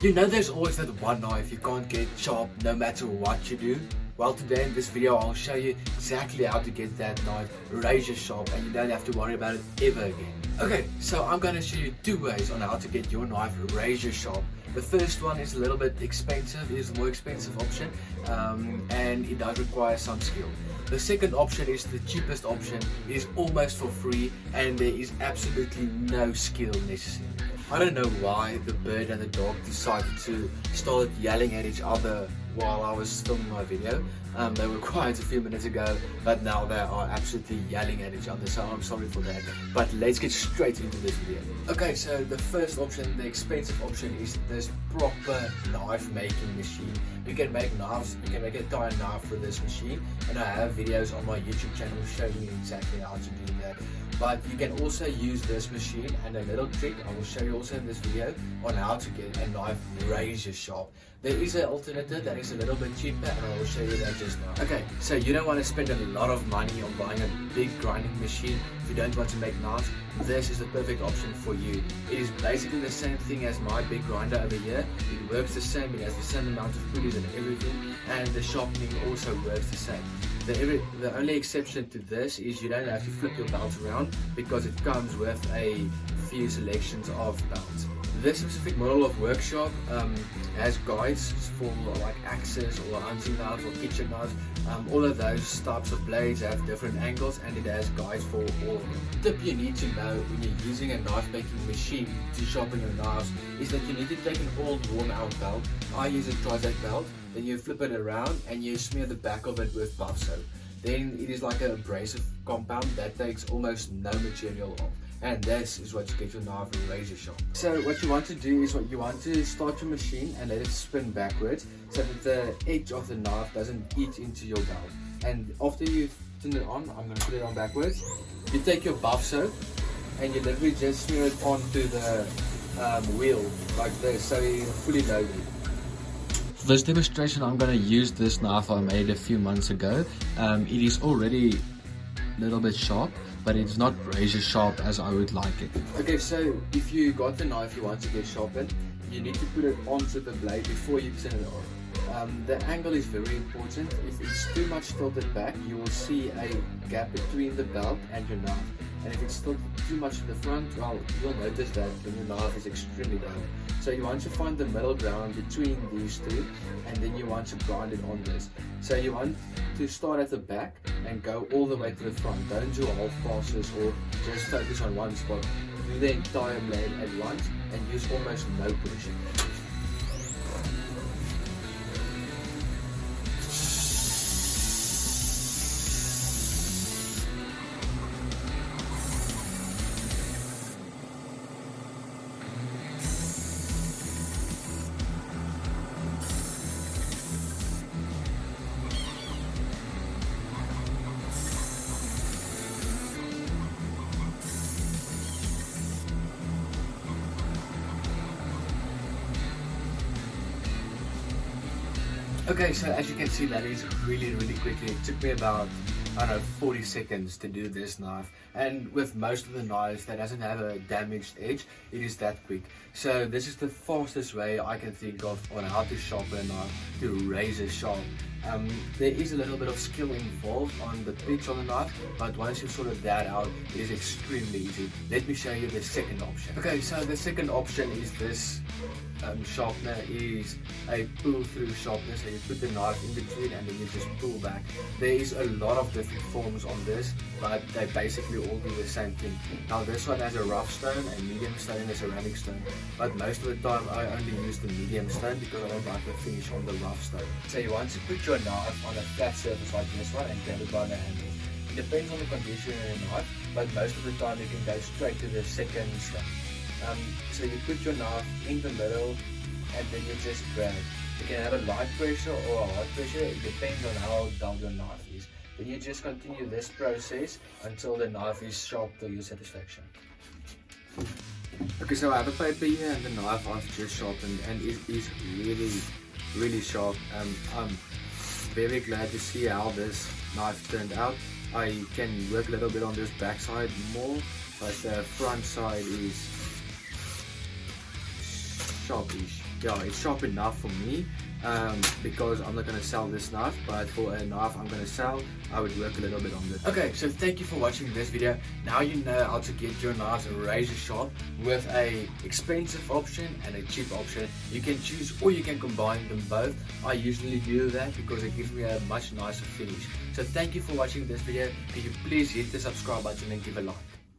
You know there's always that one knife you can't get sharp no matter what you do? Well, today in this video I'll show you exactly how to get that knife razor sharp and you don't have to worry about it ever again. Okay, so I'm going to show you two ways on how to get your knife razor sharp. The first one is a little bit expensive, it is the more expensive option and it does require some skill. The second option is the cheapest option, it is almost for free and there is absolutely no skill necessary. I don't know why the bird and the dog decided to start yelling at each other while I was filming my video. They were quiet a few minutes ago, but now they are absolutely yelling at each other, so I'm sorry for that. But let's get straight into this video. Okay, so the first option, the expensive option, is this proper knife making machine. You can make knives, you can make a entire knife with this machine, and I have videos on my YouTube channel showing you exactly how to do that. But you can also use this machine, and a little trick I will show you also in this video on how to get a knife razor sharp. There is an alternative that is a little bit cheaper and I will show you that just now. Okay, so you don't want to spend a lot of money on buying a big grinding machine if you don't want to make knives. This is the perfect option for you. It is basically the same thing as my big grinder over here. It works the same, it has the same amount of pulleys and everything, and the sharpening also works the same. The only exception to this is you don't have to flip your belt around because it comes with a few selections of belts. This specific model of workshop has guides for like axes or hunting knives or kitchen knives. All of those types of blades have different angles and it has guides for all of them. The tip you need to know when you're using a knife making machine to sharpen your knives is that you need to take an old worn out belt. I use a Trizac belt, then you flip it around and you smear the back of it with buff soap. Then it is like an abrasive compound that takes almost no material off. And this is what you get your knife razor sharp. So what you want to do is you want to start your machine and let it spin backwards so that the edge of the knife doesn't eat into your belt. And after you turn it on, I'm going to put it on backwards. You take your buff soap and you literally just smear it onto the wheel like this so you're fully loaded. For this demonstration I'm going to use this knife I made a few months ago. It is already a little bit sharp, but it's not razor sharp as I would like it. Okay, so if you got the knife you want to get sharpened, you need to put it onto the blade before you turn it on. The angle is very important. If it's too much tilted back, you will see a gap between the belt and your knife. And if it's tilted too much to the front, well, you'll notice that when your knife is extremely down. So you want to find the middle ground between these two, and then you want to grind it on this. So you want to start at the back and go all the way to the front. Don't do half passes or just focus on one spot. Do the entire blade at once and use almost no pressure. Okay, so as you can see that is really quickly. It took me about, I don't know, 40 seconds to do this knife, and with most of the knives that doesn't have a damaged edge, it is that quick. So this is the fastest way I can think of on how to sharpen a knife to razor sharp. There is a little bit of skill involved on the pitch on the knife, but once you've sorted that out, it is extremely easy. Let me show you the second option. Okay, so the second option is this sharpener. Is a pull through sharpener, so you put the knife in between and then you just pull back. There is a lot of different forms on this, but they basically all do the same thing. Now this one has a rough stone, a medium stone and a ceramic stone, but most of the time I only use the medium stone because I don't like the finish on the rough stone. So you want to put your knife on a flat surface like this one and grab it by the handle. It depends on the condition of your knife, but most of the time you can go straight to the second stone. So you put your knife in the middle and then you just grab. You can have a light pressure or a hard pressure, it depends on how dull your knife is. Then you just continue this process until the knife is sharp to your satisfaction. Okay, so I have a paper here and the knife I've just sharpened and it is really sharp. I'm very glad to see how this knife turned out. I can work a little bit on this back side more, but the front side is sharpish. yeah, it's sharp enough for me, because I'm not going to sell this knife, but for a knife I'm going to sell, I would work a little bit on this. Okay, so thank you for watching this video. Now you know how to get your knives razor sharp with a expensive option and a cheap option. You can choose or you can combine them both. I usually do that because it gives me a much nicer finish. So thank you for watching this video. Could you please hit the subscribe button and give a like.